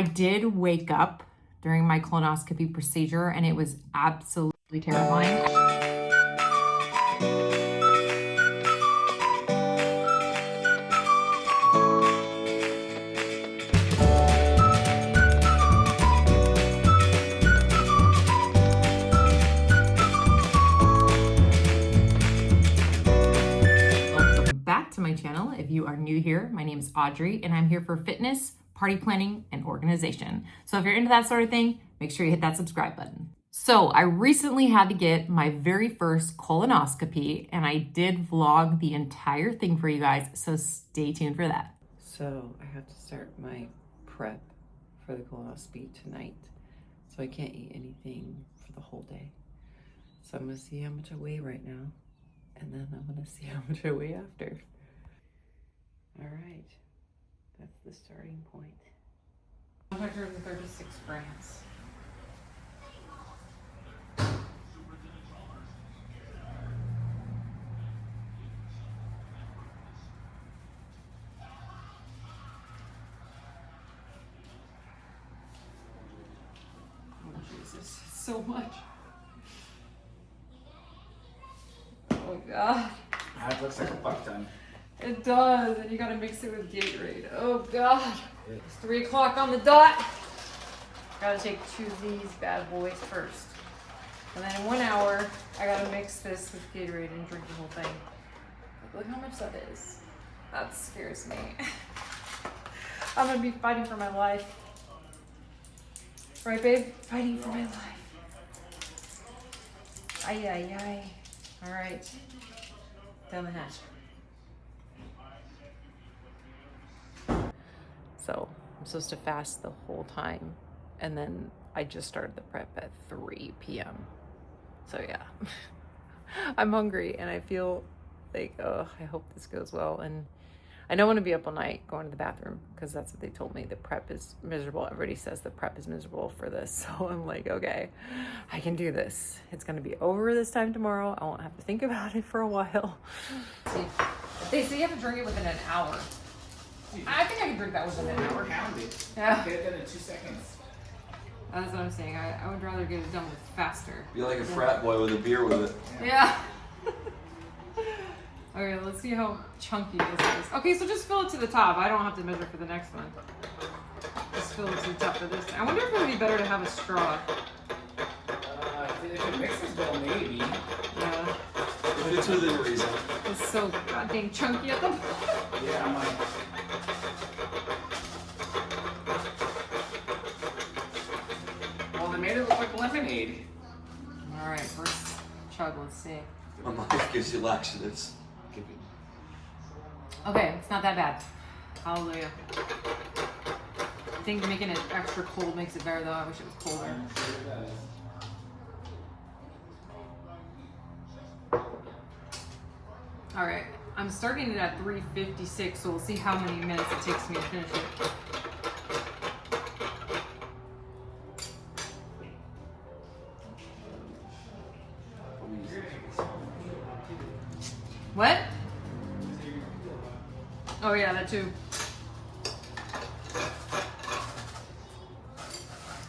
I did wake up during my colonoscopy procedure and it was absolutely terrifying. Welcome back to my channel. If you are new here, my name is Audrey and I'm here for fitness, party planning, and organization. So if you're into that sort of thing, make sure you hit that subscribe button. So I recently had to get my very first colonoscopy and I did vlog the entire thing for you guys, so stay tuned for that. So I have to start my prep for the colonoscopy tonight. So I can't eat anything for the whole day. So I'm gonna see how much I weigh right now, and then I'm gonna see how much I weigh after. All right, that's the starting point. 136 grams. Oh Jesus, so much. Oh God. That looks like a buck ton. It does, and you gotta mix it with Gatorade. Oh God. It's 3 o'clock on the dot. Gotta take 2 of these bad boys first. And then in 1 hour, I gotta mix this with Gatorade and drink the whole thing. Look how much that is. That scares me. I'm gonna be fighting for my life. Right, babe? Fighting for my life. Ay, ay, ay. All right. Down the hatch. So I'm supposed to fast the whole time, and then I just started the prep at 3 p.m. So yeah, I'm hungry and I feel like, oh, I hope this goes well. And I don't want to be up all night going to the bathroom because that's what they told me. The prep is miserable. Everybody says the prep is miserable for this. So I'm like, okay, I can do this. It's going to be over this time tomorrow. I won't have to think about it for a while. See, they say you have to drink it within an hour. I think I can drink that within an hour. Pound it. Yeah. Get it done in 2 seconds. That's what I'm saying. I would rather get it done with faster. Be like a frat boy with a beer with it. Yeah. Okay, let's see how chunky this is. Okay, so just fill it to the top. I don't have to measure for the next one. Just fill it to the top for this. I wonder if it would be better to have a straw. If it mixes well, maybe. Yeah. If it's within reason. It's so goddamn chunky at the bottom. Yeah, I'm like. Well, they made it look like lemonade. Alright, first chug, let's see. My life gives you laxatives. Okay, it's not that bad. Hallelujah. I think making it extra cold makes it better though. I wish it was colder. I'm sure it does. Alright, I'm starting it at 3:56, so we'll see how many minutes it takes me to finish it. What? Oh yeah, that too.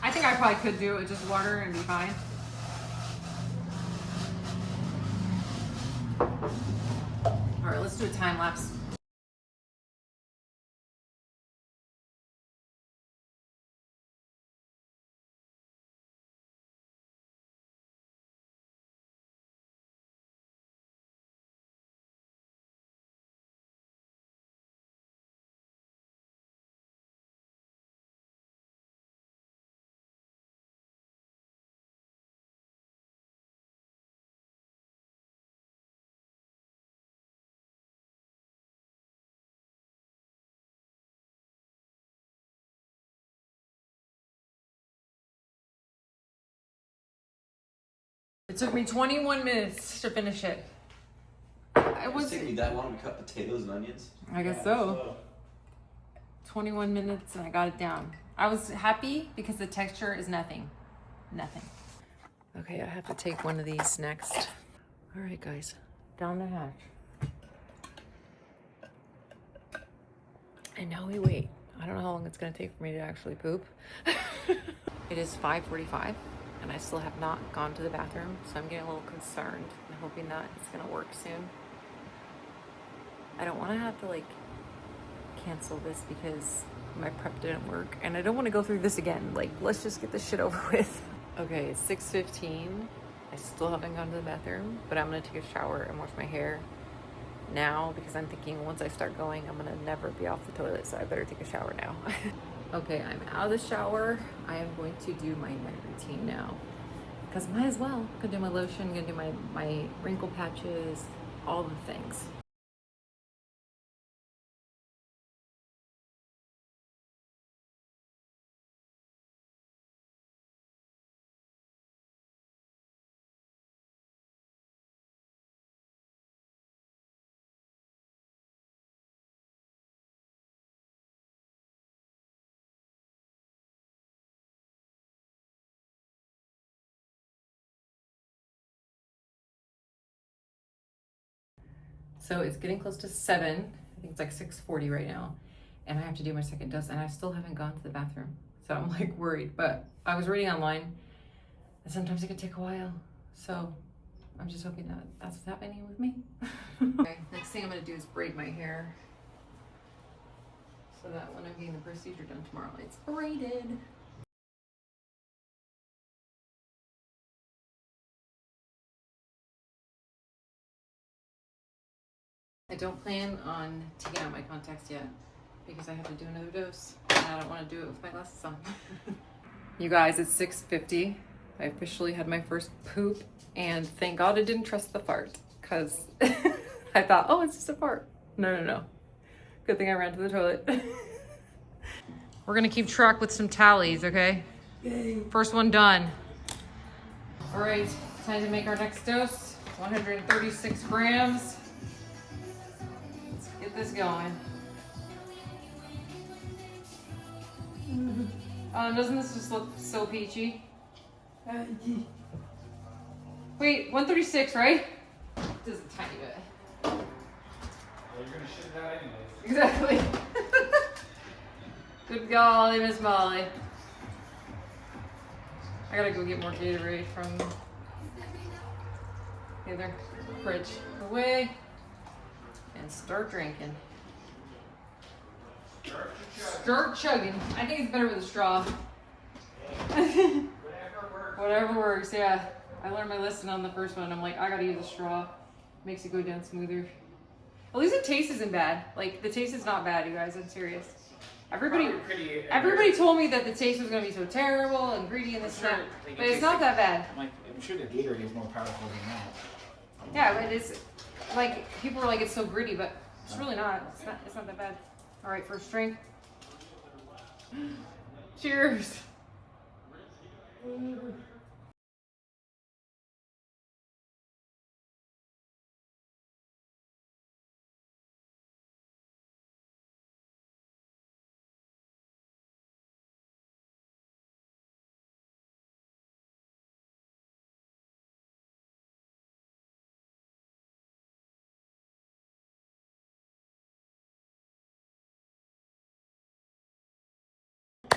I think I probably could do it with just water and be fine. Alright, let's do a time lapse. It took me 21 minutes to finish it. It was. Take me that long to cut potatoes and onions. I guess so. 21 minutes and I got it down. I was happy because the texture is nothing. Nothing. Okay, I have to take one of these next. All right, guys, down the hatch. And now we wait. I don't know how long it's gonna take for me to actually poop. It is 5:45 and I still have not gone to the bathroom, so I'm getting a little concerned and hoping that it's gonna work soon. I don't wanna have to like cancel this because my prep didn't work and I don't wanna go through this again. Like, let's just get this shit over with. Okay, it's 6:15. I still haven't gone to the bathroom, but I'm gonna take a shower and wash my hair now because I'm thinking once I start going, I'm gonna never be off the toilet, so I better take a shower now. Okay, I'm out of the shower. I am going to do my night routine now because might as well. I'm gonna do my lotion, gonna do my wrinkle patches, all the things. So it's getting close to 7. I think it's like 6:40 right now. And I have to do my second dose and I still haven't gone to the bathroom. So I'm like worried, but I was reading online and sometimes it can take a while. So I'm just hoping that that's what's happening with me. Okay, next thing I'm gonna do is braid my hair so that when I'm getting the procedure done tomorrow, it's braided. I don't plan on taking out my contacts yet because I have to do another dose and I don't want to do it with my glasses on. You guys, it's 6:50. I officially had my first poop and thank God I didn't trust the fart because I thought, oh, it's just a fart. No. Good thing I ran to the toilet. We're gonna keep track with some tallies, okay? Yay. First one done. All right, time to make our next dose. 136 grams. Get this going. Doesn't this just look so peachy? Wait, 136, right? Just a tiny bit. Well, you're gonna shit it out anyways. Exactly. Good golly, Miss Molly. I gotta go get more Gatorade from the other fridge. Away. And start drinking. Start chugging. I think it's better with a straw. Whatever works, yeah. I learned my lesson on the first one. I'm like, I gotta use a straw. Makes it go down smoother. At least the taste isn't bad. Like, the taste is not bad, you guys. I'm serious. Everybody told me that the taste was gonna be so terrible and greedy and this and that, but it's not that bad. I'm like, I'm sure the Gatorade is more powerful than that. Yeah, but it's like people are like it's so gritty, but it's really not. It's not that bad. All right, first drink. Cheers.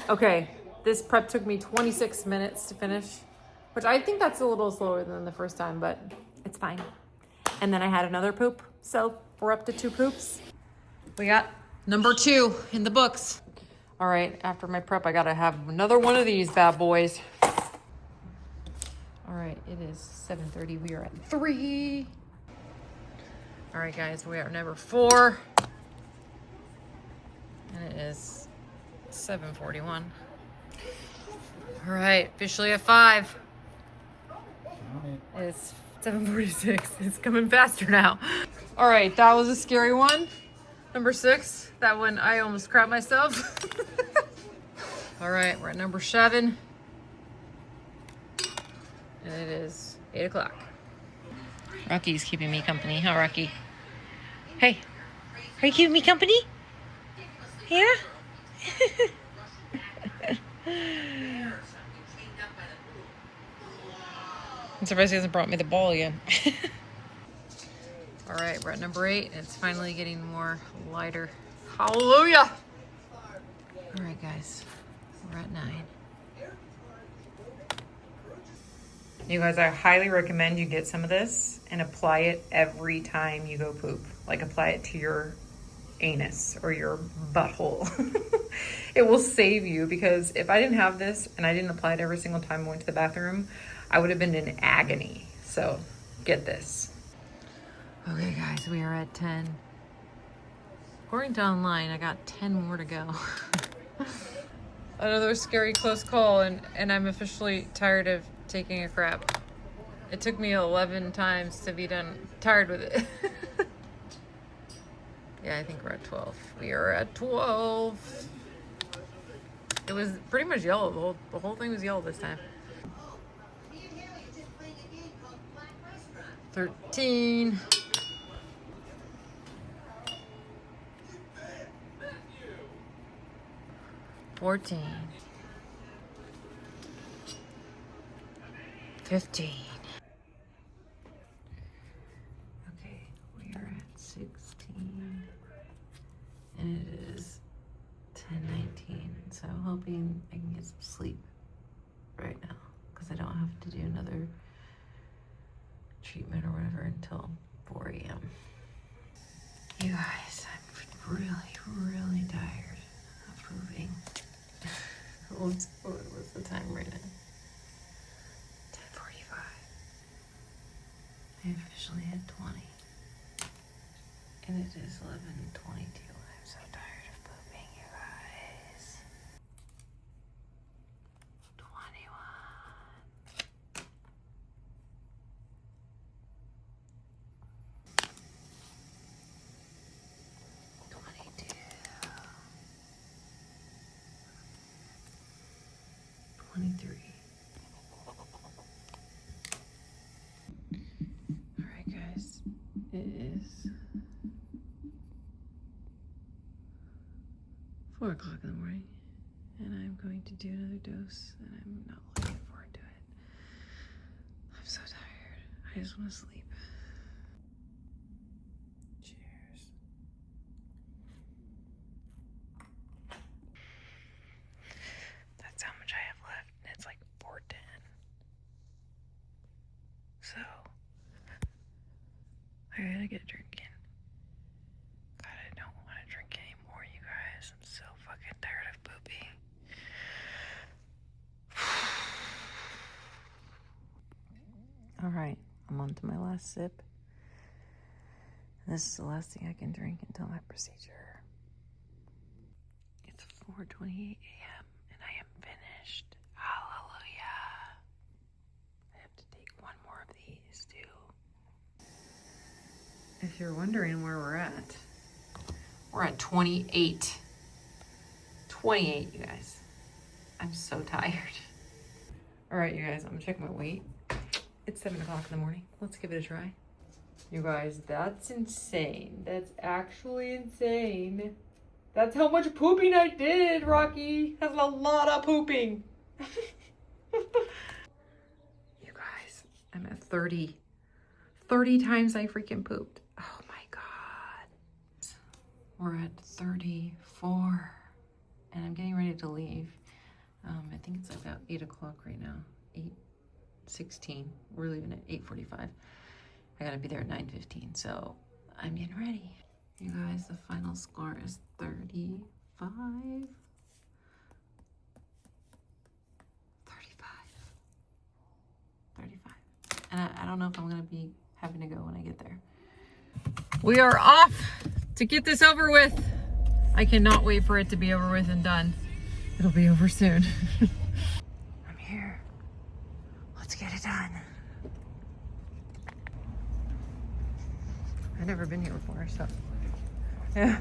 Okay, this prep took me 26 minutes to finish, which I think that's a little slower than the first time, but it's fine. And then I had another poop, so we're up to 2 poops. We got number 2 in the books. All right, after my prep, I gotta have another one of these bad boys. All right, it is 7:30. We are at 3. All right, guys, we are at number 4. And it is 7:41. All right, officially at 5. It's 7:46. It's coming faster now. All right, that was a scary one. Number 6. That one I almost crapped myself. All right, we're at number 7. And it is 8 o'clock. Rocky's keeping me company, huh, Rocky? Hey, are you keeping me company? Yeah? I'm surprised he hasn't brought me the ball again. All right, we're at number 8. And it's finally getting more lighter. Hallelujah! All right, guys, we're at 9. You guys, I highly recommend you get some of this and apply it every time you go poop. Like apply it to your anus or your butthole. It will save you, because if I didn't have this and I didn't apply it every single time I went to the bathroom, I would have been in agony. So get this. Okay guys, we are at 10. According to online, I got 10 more to go. Another scary close call, and I'm officially tired of taking a crap. It took me 11 times to be done. Tired with it. Yeah, I think we're at 12. We are at 12. It was pretty much yellow. The whole thing was yellow this time. 13. 14. 15. Okay, we are at 16. And it is 10:19. So I'm hoping I can get some sleep right now, because I don't have to do another treatment or whatever until 4 a.m. You guys, I'm really tired of pooping. What's the time right now? 10:45. I officially hit 20. And it is 11:22. I'm so tired of pooping, you guys. 21. 22. 23. All right, guys. It is 4 o'clock in the morning, and I'm going to do another dose, and I'm not looking forward to it. I'm so tired. I just want to sleep. Cheers. That's how much I have left, and it's like 4:10. So I gotta get drinking. God, I don't want to drink anymore, you guys. I'm so fucking tired of pooping. All right, I'm on to my last sip. This is the last thing I can drink until my procedure. It's 4:28 a.m. and I am finished. Hallelujah. I have to take one more of these too. If you're wondering where we're at 28. 28, you guys. I'm so tired. All right, you guys, I'm gonna check my weight. It's 7 o'clock in the morning. Let's give it a try. You guys, that's insane. That's actually insane. That's how much pooping I did, Rocky. That's a lot of pooping. You guys, I'm at 30. 30 times I freaking pooped. Oh my God. We're at 34. And I'm getting ready to leave. I think it's about 8 o'clock right now. 8:16. We're leaving at 8:45. I gotta be there at 9:15, so I'm getting ready. You guys, the final score is 35. 35. And I don't know if I'm gonna be having to go when I get there. We are off to get this over with. I cannot wait for it to be over with and done. It'll be over soon. I'm here. Let's get it done. I've never been here before, so yeah.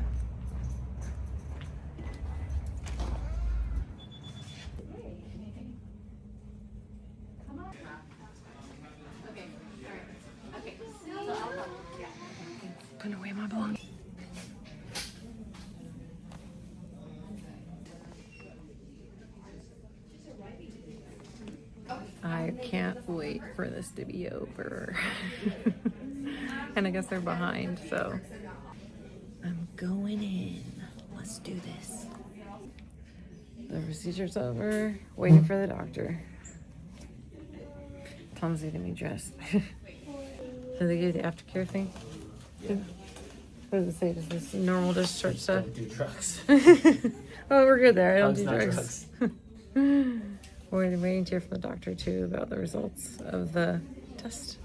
Putting away my belongings. I can't wait for this to be over. And I guess they're behind, so I'm going in. Let's do this. The procedure's over. Waiting for the doctor. Tom's getting me dressed. So they give the aftercare thing? Yeah. What does it say? Is this normal discharge stuff? Don't do drugs. Oh, we're good there. I don't Drugs, do not drugs. We're waiting to hear from the doctor too about the results of the test.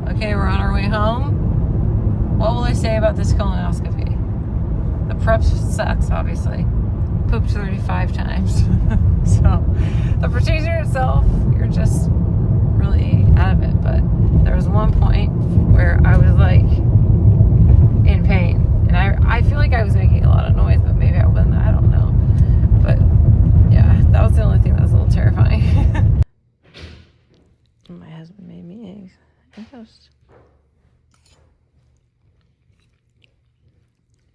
Okay, we're on our way home. What will I say about this colonoscopy? The prep sucks, obviously. Pooped 35 times. So the procedure itself, you're just really out of it. But there was one point where I was like in pain. And I feel like I was making a lot of noise, but maybe I wasn't. I don't know. But yeah, that was the only thing that was a little terrifying. My husband made me eggs and toast.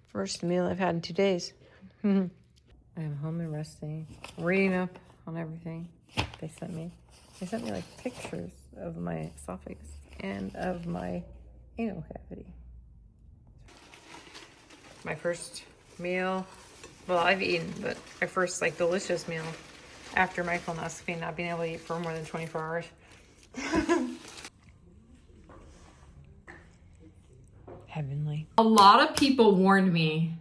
First meal I've had in 2 days. I'm home and resting, reading up on everything they sent me. They sent me like pictures of my esophagus and of my anal cavity. My first meal, well, I've eaten, but my first like delicious meal after my colonoscopy, not being able to eat for more than 24 hours. Heavenly. A lot of people warned me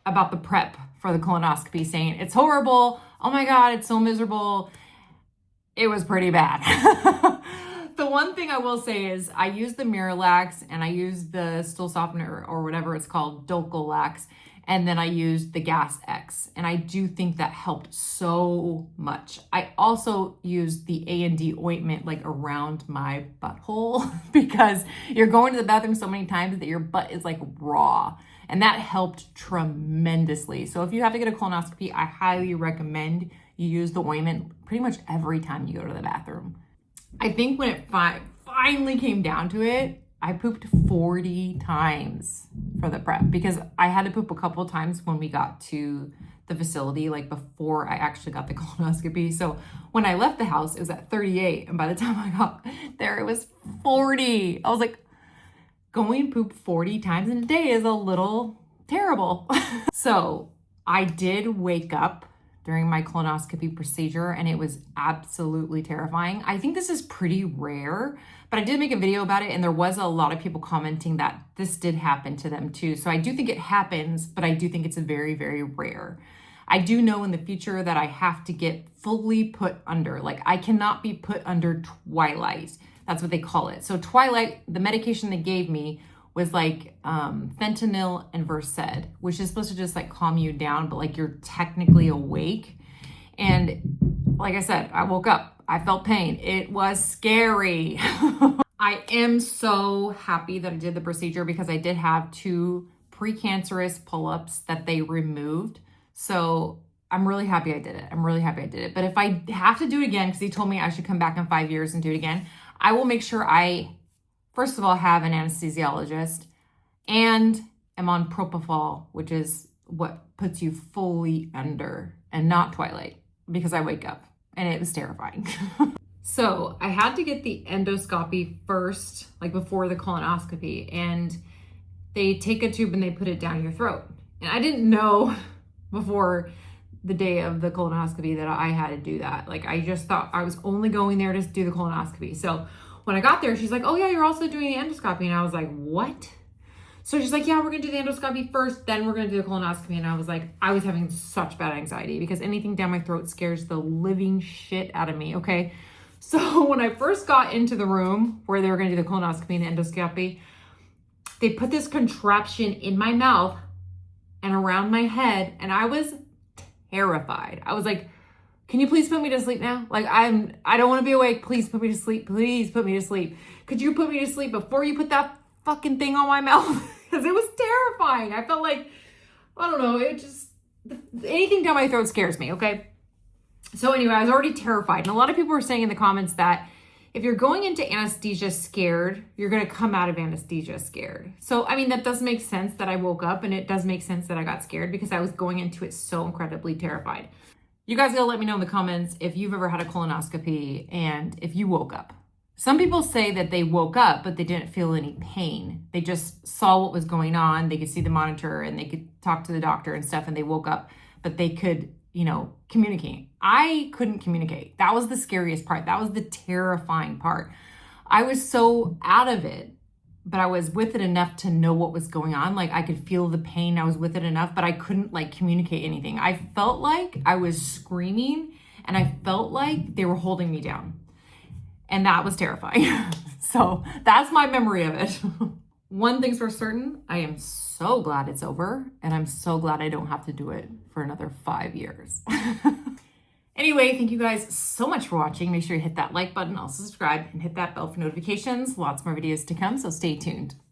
about the prep for the colonoscopy, saying it's horrible. Oh my God, it's so miserable. It was pretty bad. The one thing I will say is I use the Miralax and I use the stool softener or whatever it's called, Dulcolax, and then I used the Gas X, and I do think that helped so much. I also used the A&D ointment like around my butthole because you're going to the bathroom so many times that your butt is like raw, and that helped tremendously. So if you have to get a colonoscopy, I highly recommend you use the ointment pretty much every time you go to the bathroom. I think when it finally came down to it, I pooped 40 times for the prep because I had to poop a couple of times when we got to the facility, like before I actually got the colonoscopy. So when I left the house, it was at 38. And by the time I got there, it was 40. I was like, going poop 40 times in a day is a little terrible. So I did wake up during my colonoscopy procedure and it was absolutely terrifying. I think this is pretty rare, but I did make a video about it and there was a lot of people commenting that this did happen to them too. So I do think it happens, but I do think it's very, very rare. I do know in the future that I have to get fully put under, like I cannot be put under twilight. That's what they call it. So twilight, the medication they gave me was like fentanyl and Versed, which is supposed to just like calm you down, but like you're technically awake. And like I said, I woke up, I felt pain. It was scary. I am so happy that I did the procedure because I did have 2 precancerous pull-ups that they removed. So I'm really happy I did it. I'm really happy I did it. But if I have to do it again, because he told me I should come back in 5 years and do it again, I will make sure I, first of all, have an anesthesiologist and am on propofol, which is what puts you fully under and not twilight, because I wake up and it was terrifying. So I had to get the endoscopy first, like before the colonoscopy, and they take a tube and they put it down your throat. And I didn't know before the day of the colonoscopy that I had to do that. Like I just thought I was only going there to do the colonoscopy. So when I got there, she's like, oh yeah, you're also doing the endoscopy. And I was like, what? So she's like, yeah, we're gonna do the endoscopy first, then we're gonna do the colonoscopy. And I was like, I was having such bad anxiety because anything down my throat scares the living shit out of me, okay? So when I first got into the room where they were gonna do the colonoscopy and the endoscopy, they put this contraption in my mouth and around my head, and I was terrified. I was like, can you please put me to sleep now? Like I don't want to be awake. Please put me to sleep. Please put me to sleep. Could you put me to sleep before you put that fucking thing on my mouth? Because it was terrifying. I felt like, I don't know, it just, anything down my throat scares me, okay? So anyway, I was already terrified. And a lot of people were saying in the comments that if you're going into anesthesia scared, you're going to come out of anesthesia scared. So, I mean, that does make sense that I woke up, and it does make sense that I got scared because I was going into it so incredibly terrified. You guys gotta let me know in the comments if you've ever had a colonoscopy and if you woke up. Some people say that they woke up, but they didn't feel any pain. They just saw what was going on. They could see the monitor and they could talk to the doctor and stuff, and they woke up, but they could communicate. I couldn't communicate. That was the scariest part. That was the terrifying part. I was so out of it, but I was with it enough to know what was going on. Like I could feel the pain. I was with it enough, but I couldn't like communicate anything. I felt like I was screaming and I felt like they were holding me down. And that was terrifying. So that's my memory of it. One thing's for certain, I am so glad it's over, and I'm so glad I don't have to do it for another 5 years. Anyway, thank you guys so much for watching. Make sure you hit that like button, also subscribe, and hit that bell for notifications. Lots more videos to come, so stay tuned.